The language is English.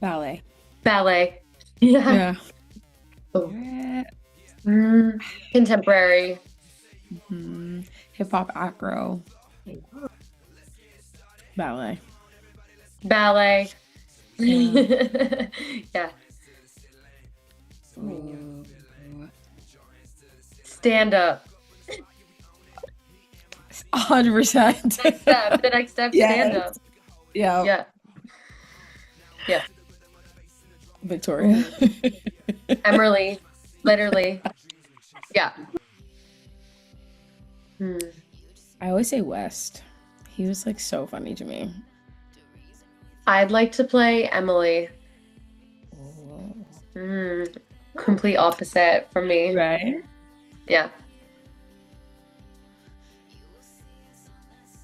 Ballet. Ballet. Yeah. Yeah. Oh. Yeah. Contemporary. Hip hop acro. Ballet. Ballet. Yeah. Yeah. Ooh. Stand up. 100%. Next step. The next step, stand Yes. up. Yeah. Yeah. Yeah. Victoria. Mhm. Emmerly. Literally. Yeah. Hmm. I always say West. He was like so funny to me. I'd like to play Emmerly. Oh. Complete opposite from me. Right? Yeah.